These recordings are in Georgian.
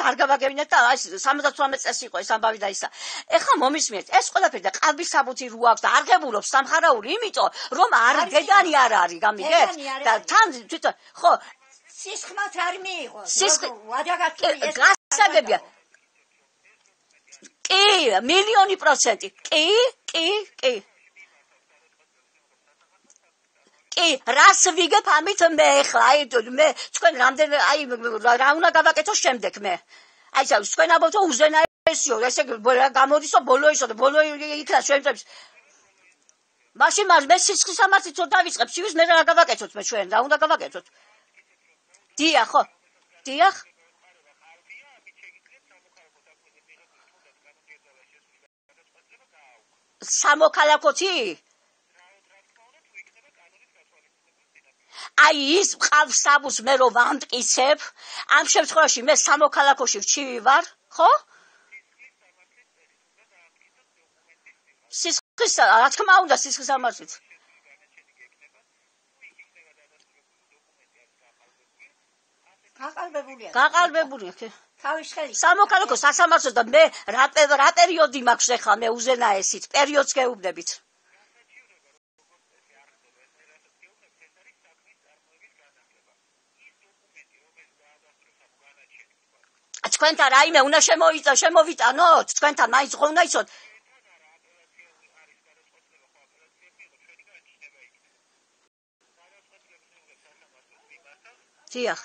არ გავაგებინეთ და აი 78 წელს იყო ეს ამბავი და ისა. ეხლა მომისმენთ ეს ყველაფერი და ყალბის საბუთი რო აქვს და არ ღებულობს სამხარაული, იმიტომ რომ არ დედანი არ არის, გამიგეთ? და თან თვითონ ხო სისხლად არ მიიღო. გასაგებია. კი, მილიონი პროცენტი. კი. კი, რას ვიგებ ამით მე ხა, აი მე თქვენ რამდენ აი რა უნდა გავაკეთო შემდეგ მე. აი თქვენ ამბობთ უზენაესიო, ესე გამოდისო ბოლო ისო და ბოლო იქნა ჩვენებს. მაშინ მე სისხლის სამართლით რო დავიწყებ, შივის მე რა გავაკეთოთ მე ჩვენ, რა უნდა გავაკეთოთ? დიახ, ხო. დიახ. სამოქალაქოთი? აი ის ყავს საბუთს მე რო ვამტკიცებ, ამ შემთხვევაში მე სამოქალაქოში ვჩივი ვარ, ხო? სისხლის, რა თქმა უნდა, სისხლის სამართლით. გაყალბებულია. თავის ხელით. სამოქალაქო სასამართლოს და მე რა პერიოდი მაქვს ახლა მე უზენაესით, პერიოდს გეუბნებით. თქვენთან რაიმე უნდა შემოვიტანოთ, თქვენთან მაინც ხო უნდა იცოთ. დიახ.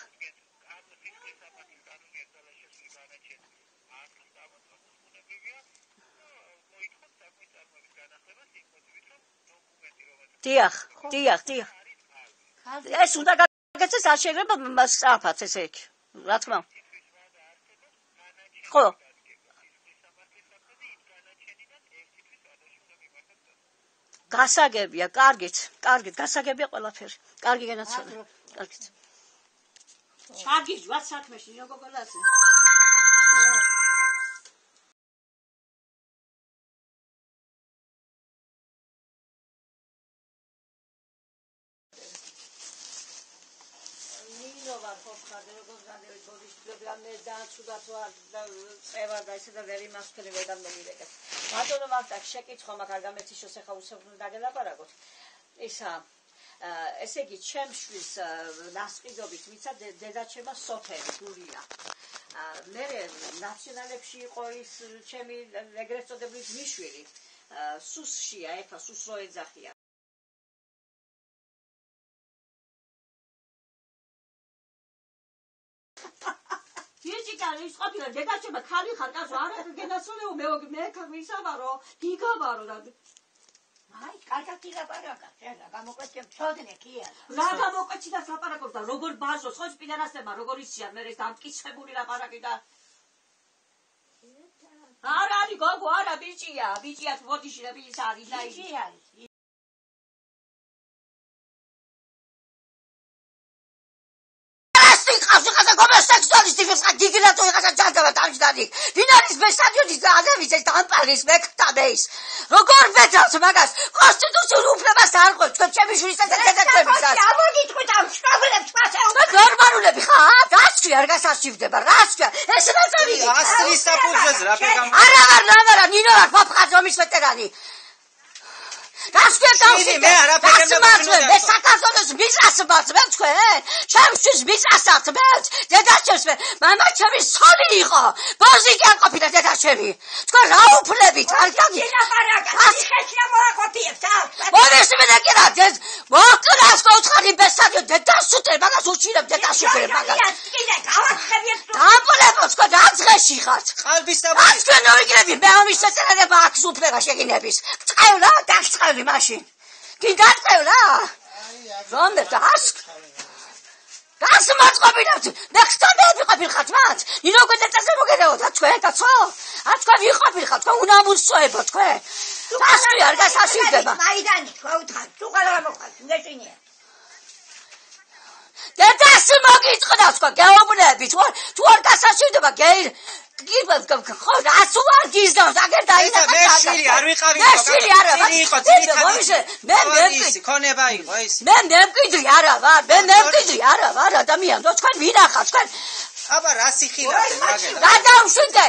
დიახ. ეს უნდა გაგაცეს არ შეიძლება სწრაფად ესე იქ. რა თქმა უნდა. ხო. გასაგებია, კარგით, გასაგებია ყველაფერი. კარგი განაცოლა. კარგით. ჩაგიჟვათ საქმეში, როგორ მე დააცუდათ წევა და ესე და ვერ იმასქნე ვერ დამომირეკეთ. ბატონო მარტაკ შეკითხვა მაქვს არ გამეთიშოს ახლა უსაუბრო დაგელაპარაკოთ. ისა ესე იგი ჩემშვის ნასყიდობით ვიცა დედაჩემა სოფელი გურია. მე ნაციონალებში იყო ის ჩემი ეგრეთ წოდებული ძმისშვილი. სუსშია, ეხლა სუს რო ეძახია. ის ყოფილა დედაჩემა ხალი ხარ კაცო არ გენაცოლეო მე ვისაბარო გიგაბარო და აი კარგად ილაპარაკა რა გამოკვეთე მწოდნე კია რა გამოკვეთი და ლაპარაკობს და როგორ ბაზოს ხო სპინარასება როგორ ისია მე ეს დამტკიცებული ლაპარაკი და არ არის გოგო არა ბიჭია ბოდიში და ის არის და ის არის ხასე გომეს სექსუალისტი ვიღაცა გიგრატო ვიღაცა ჯანჯალა თავჯდანი ვინარის მესადიოდის და აზევის ეს დამპარის მეკტაბეის როგორ ვეძავს მაგას კონსტიტუციურ უფლებას არ ყოფს თქვენ ჩემი შვილისა და დედაჩემისას ამოგიტყვით ამ შტაბლებს პასეო ნორმალულები ხარ რასვი არ გასაშივდება რასვი ეს რა წავიდი ასრის საფუძველზე რა ფერგამ არა ნინო არ ფაფხაზომის ვეტერანი გასვია დავში მე არაფერს მე საქართველოს მიზას მაწმებ თქვენ ჩემთვის მიზას აწმებთ დედაჩემს მამა ჩემი სოლი იყო ბოზიკი არ ყოფილა დედაჩემი თქვენ რა უფლებით არ გაგილაპარაკა ხეჭია მოაყოფიებთ მომესმენე კი რა მოკლას გოცხარი ბესადიო დედასუტე მაგას უჩინებ დედაშუქრე მაგას კიდე გავაცხებიეთ დამპლებო თქვენ რა დღეში ხართ ყალბის საბუთი თქვენ ნოიგრები მე ამის შეწერება აქვს უფლება შეგინების წევლა დაგწყევი მაშინ კი დაწევლა რომე დას მოწყობინებთ მე ხტანდები ვიყავ მათ ნინო გეძეზე მოგედაოთ თქვენ კაცო თქვენ ვიყავ თქვენ უნამუსწოებო თქვენ დასვი არ გასაშივდება მაიდანი თქვა უთხარ თუ ყველა მოხალ ნეჭინია დედას მოგიწყდა თქვენ გეუბნები თუ არ გასაშივდება გეირ ხო რას ვარ გიზდავს აგერ დაიწყო მე შვილი არ ვიყავი მე შვილი არა ვარ იყო ძირითადი ქონება იყო ის მე მემკვიდრი არა ვარ ადამიანო თქვენ ვინ ახართ თქვენ აბა რა სიხილავთ მაგენ რა დავშვიდე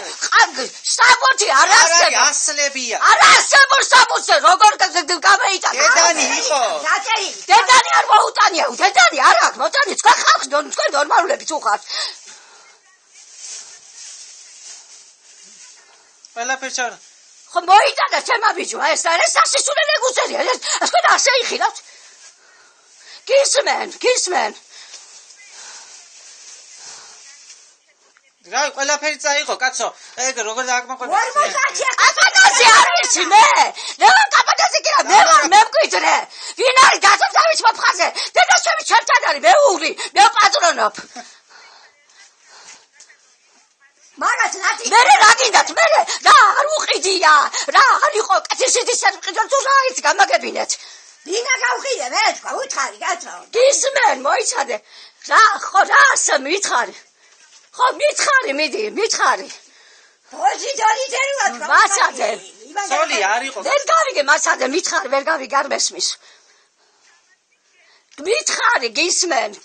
საბუთი არ არსებობს ასლებია არ არსებობს საბუთი როგორ გამოიტანა დედანი იყო დედანი არ მოუტანია დედანი არ აქვს მოტანი თქვენ ხალხს თქვენ ნორმალურები თუ ხართ ყველაფერს ჩავ ხო მოიტანა ჩემმა ბიჭმა ეს არის სასისულელე გუწევია ეს თქვენ ასე იხილავთ გისმენ რა ყველაფერი წაიღო კაცო ეგ როგორ დააკმაყოფილე აფანასი არის მე ლევან კაპატაძე კი რა მე მკვიდრე ვინ არის დაწავდავით მომხაზე დედაშვილი ჩემთან არის მე უღლი მე პატრონობ მაგათ ნატი მე რა გინდათ მე რა არ უყიდია რა არ იყო კეთილსიტის სერყიდო თუ რა ის გამაგებინეთ ვინა გავხიდე მე თქვა უთხარი კაცო გისმენ მოიცადე რა ხო რა ასე მითხარი ხო მითხარი მიდი მითხარი პოზიტორი დერვა თქვა მასადე სოლი არ იყო ვერ გავიგე მასადე მითხარი ვერ გავიგე არ მესმის მითხარი გისმენ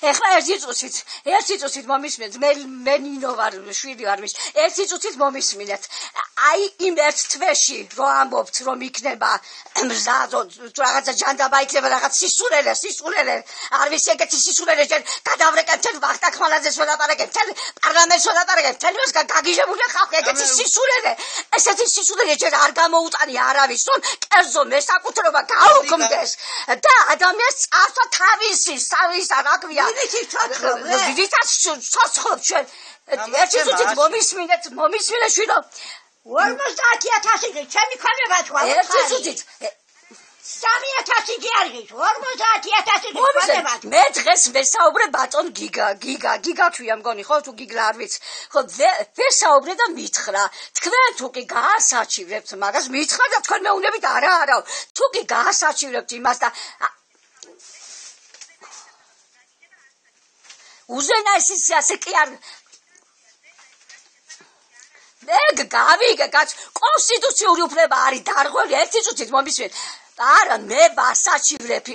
ეხლა ერთი წუთით მომისმინეთ მე ნინო ვარ შვილი ვარ მის ერთი წუთით მომისმინეთ აი იმ ერთ თვეში რო ამბობთ რომ იქნება მზადო რაღაცა ჯანდაბა იქნება რაღაც სისულელე არ ვიცი ეგეთი სისულელე ჯერ გადავრეკებ თელ ვახტანგ ხმალაძეს ველაპარაკებ თელ პარლამენტს ველაპარაკებ თელს გაგიჟებული ხალხი ეგეთი სისულელე ესეთი სისულელე ჯერ არ გამოუტანია არავის რომ კერძო მესაკუთრება გაუქმდეს და ადამიანს წავსვა თავისი სავის არაგვია ვიდითაც ცოცხლობ ჩვენ ერთი წუთით მომისმინე შვიდო 50,000 ჩემი ქონება თქვა ერთი წუთით 3,000 კი არის 50,000 ქონება მე დღეს ვესაუბრე ბატონ გიგა ქვია მგონი ხო თუ გიგლა არ ვიცი ხო ვესაუბრე და მითხრა თქვენ თუ კი გაასაჩივრებთ მაგას მითხრა და თქვენ მეუნებით არა თუ კი გაასაჩივრებთ იმას და უზენაესის ასე კი არ ეგ გავიგე კაც კონსტიტუციური უფლება არის დარღვევი ერთი წუთით მომისმენ არა მე ვასაჩივრებ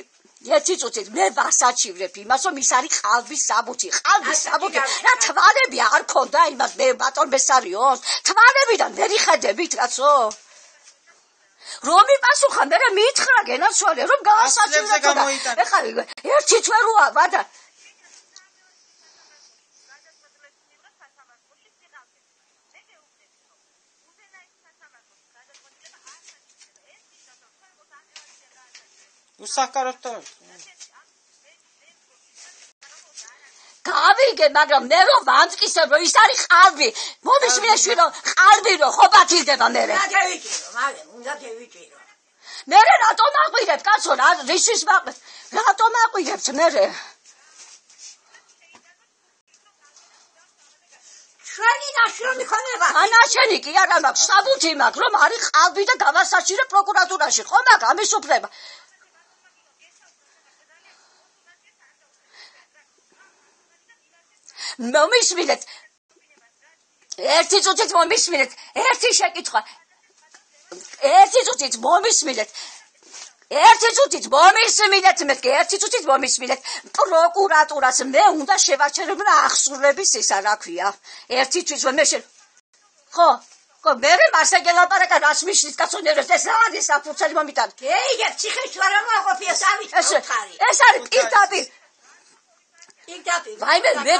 ერთი წუთით მე ვასაჩივრებ იმას რომ ის არის ყალბის საბუთი რა თვალები არ ქონდა იმას მე ბატონ ბესარიოს თვალებიდან ვერ იხედებით კაცო რომ მიპასუხა მე მითხრა გენაცვალე რომ გაასაჩივრებ ეხლა ერთი თვე როა ვადა უსახკაროთ გავიგე მაგრამ მე რომ ვამტკისებ რომ ის არის ყალბი მომისმინე შვიდო ყალბი რო ხო პათილდება მე უნდა გევიჭირო მე რატომ აყვირებ კაცო რისთვის რატომ აყვირებთ მე ჩვენი ნაშრომი ხონება ანაშენი კი არა მაქვს საბუთი მაქვს რომ არის ყალბი და გავასაჩივრებ პროკურატურაში ხო მაქვს ამის უფლება მომისმინეთ ერთი წუთით მომისმინეთ ერთი შეკითხვა ერთი წუთით მომისმინეთ ერთი წუთით მომისმინეთ პროკურატურას მე უნდა შევაჩერებინა ახსურების ისა რა ქვია ერთი თვის მე ხო მე მასე გელაპარაკა რას მიშლის კაცონერებს ეს რა არის საფუძველი მომიტან გეიგებ ციხეში არ მოაყოფია სამით ხარი ეს არის პირდაპირ ვაიმე მე